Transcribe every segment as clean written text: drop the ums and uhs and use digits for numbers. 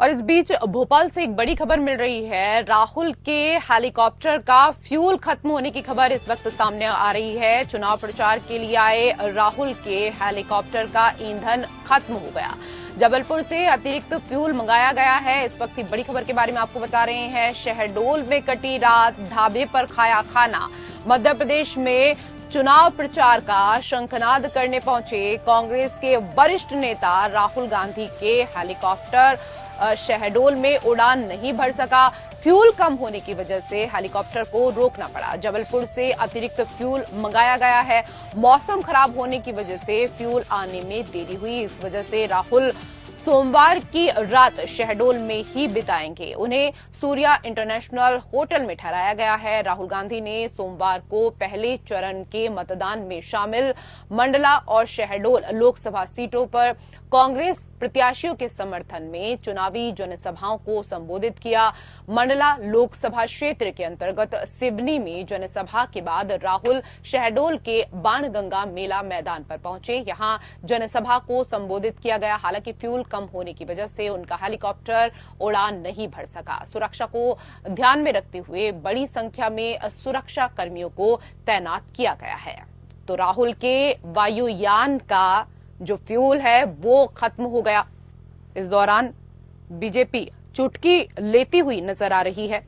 और इस बीच भोपाल से एक बड़ी खबर मिल रही है। राहुल के हेलीकॉप्टर का फ्यूल खत्म होने की खबर इस वक्त सामने आ रही है। चुनाव प्रचार के लिए आए राहुल के हेलीकॉप्टर का ईंधन खत्म हो गया। जबलपुर से अतिरिक्त फ्यूल मंगाया गया है। इस वक्त की बड़ी खबर के बारे में आपको बता रहे हैं। शहडोल में कटी रात, ढाबे पर खाया खाना। मध्य प्रदेश में चुनाव प्रचार का शंखनाद करने पहुंचे कांग्रेस के वरिष्ठ नेता राहुल गांधी के हेलीकॉप्टर शहडोल में उड़ान नहीं भर सका। फ्यूल कम होने की वजह से हेलीकॉप्टर को रोकना पड़ा। जबलपुर से अतिरिक्त फ्यूल मंगाया गया है। मौसम खराब होने की वजह से फ्यूल आने में देरी हुई। इस वजह से राहुल सोमवार की रात शहडोल में ही बिताएंगे। उन्हें सूर्या इंटरनेशनल होटल में ठहराया गया है। राहुल गांधी ने सोमवार को पहले चरण के मतदान में शामिल मंडला और शहडोल लोकसभा सीटों पर कांग्रेस प्रत्याशियों के समर्थन में चुनावी जनसभाओं को संबोधित किया। मंडला लोकसभा क्षेत्र के अंतर्गत सिवनी में जनसभा के बाद राहुल शहडोल के बाणगंगा मेला मैदान पर पहुंचे। यहां जनसभा को संबोधित किया गया। हालांकि फ्यूल कम होने की वजह से उनका हेलीकॉप्टर उड़ान नहीं भर सका। सुरक्षा को ध्यान में रखते हुए बड़ी संख्या में सुरक्षा कर्मियों को तैनात किया गया है। तो राहुल के वायुयान का जो फ्यूल है वो खत्म हो गया। इस दौरान बीजेपी चुटकी लेती हुई नजर आ रही है।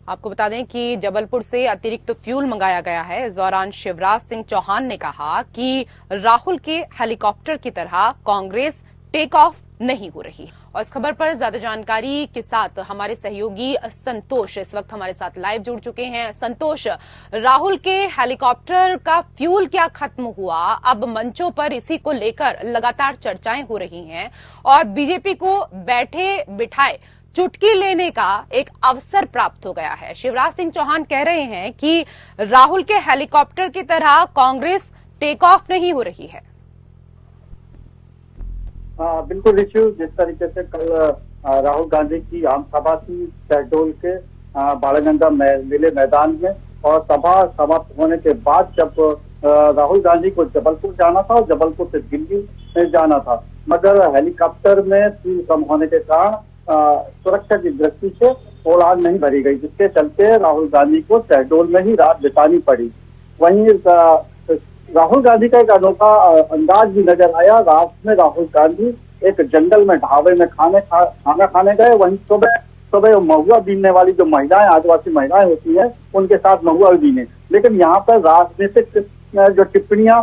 आपको बता दें कि जबलपुर से अतिरिक्त फ्यूल मंगाया गया है। इस दौरान शिवराज सिंह चौहान ने कहा कि राहुल के हेलीकॉप्टर की तरह कांग्रेस टेक ऑफ नहीं हो रही। और इस खबर पर ज्यादा जानकारी के साथ हमारे सहयोगी संतोष इस वक्त हमारे साथ लाइव जुड़ चुके हैं। संतोष, राहुल के हेलीकॉप्टर का फ्यूल क्या खत्म हुआ? अब मंचों पर इसी को लेकर लगातार चर्चाएं हो रही हैं और बीजेपी को बैठे बिठाए चुटकी लेने का एक अवसर प्राप्त हो गया है। शिवराज सिंह चौहान कह रहे हैं कि राहुल के हेलीकॉप्टर की तरह कांग्रेस टेक ऑफ नहीं हो रही है। बिल्कुल ऋषि, जिस तरीके से कल राहुल गांधी की आम सभा थी शहडोल के बाणगंगा मेले मैदान में, और सभा समाप्त होने के बाद जब राहुल गांधी को जबलपुर जाना था और जबलपुर से दिल्ली में जाना था, मगर हेलीकॉप्टर में फ्यूल कम होने के कारण सुरक्षा की दृष्टि से उड़ान नहीं भरी गई, जिसके चलते राहुल गांधी को शहडोल में ही रात बितानी पड़ी। वहीं राहुल गांधी का एक अनोखा अंदाज भी नजर आया। रात में राहुल गांधी एक जंगल में ढाबे में खाना खाने गए। वहीं सुबह महुआ बीनने वाली जो महिलाएं, आदिवासी महिलाएं होती हैं, उनके साथ महुआ भी बीने। लेकिन यहाँ पर राजनीतिक जो टिप्पणियां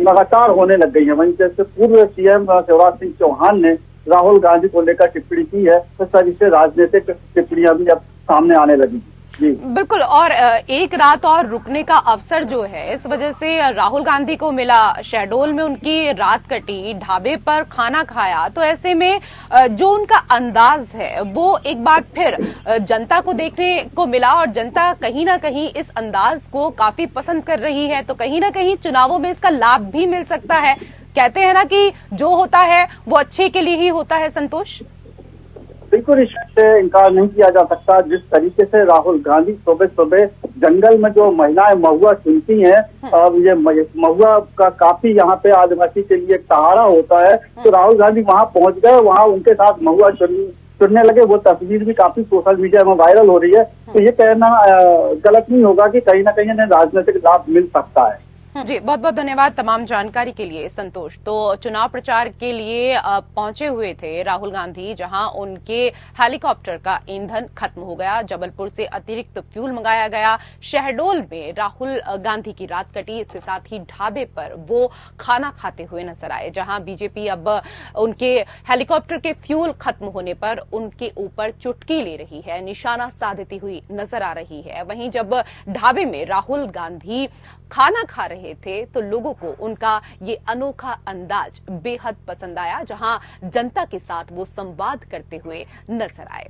लगातार होने लग गई हैं। वहीं जैसे पूर्व सीएम शिवराज सिंह चौहान ने राहुल गांधी को लेकर टिप्पणी की है, तो इस तरह से राजनीतिक टिप्पणियां भी अब सामने आने लगी। बिल्कुल। और एक रात और रुकने का अवसर जो है, इस वजह से राहुल गांधी को मिला। शहडोल में उनकी रात कटी, ढाबे पर खाना खाया। तो ऐसे में जो उनका अंदाज है वो एक बार फिर जनता को देखने को मिला और जनता कहीं ना कहीं इस अंदाज को काफी पसंद कर रही है। तो कहीं ना कहीं चुनावों में इसका लाभ भी मिल सकता है। कहते हैं ना कि जो होता है वो अच्छे के लिए ही होता है। संतोष, बिल्कुल इससे इनकार नहीं किया जा सकता। जिस तरीके से राहुल गांधी सुबह सुबह जंगल में जो महिलाएं महुआ चुनती हैं, अब ये महुआ का काफी यहाँ पे आदिवासी के लिए एक सहारा होता है, तो राहुल गांधी वहां पहुंच गए, वहां उनके साथ महुआ चुनने लगे। वो तस्वीर भी काफी सोशल मीडिया में वायरल हो रही है। तो ये कहना गलत नहीं होगा कि कहीं ना कहीं इन्हें राजनीतिक लाभ मिल सकता है। जी, बहुत बहुत धन्यवाद तमाम जानकारी के लिए संतोष। तो चुनाव प्रचार के लिए पहुंचे हुए थे राहुल गांधी, जहां उनके हेलीकॉप्टर का ईंधन खत्म हो गया। जबलपुर से अतिरिक्त फ्यूल मंगाया गया। शहडोल में राहुल गांधी की रात कटी। इसके साथ ही ढाबे पर वो खाना खाते हुए नजर आए, जहां बीजेपी अब उनके हेलीकॉप्टर के फ्यूल खत्म होने पर उनके ऊपर चुटकी ले रही है, निशाना साधती हुई नजर आ रही है। वहीं जब ढाबे में राहुल गांधी खाना खा रहे थे तो लोगों को उनका ये अनोखा अंदाज बेहद पसंद आया, जहां जनता के साथ वो संवाद करते हुए नजर आए।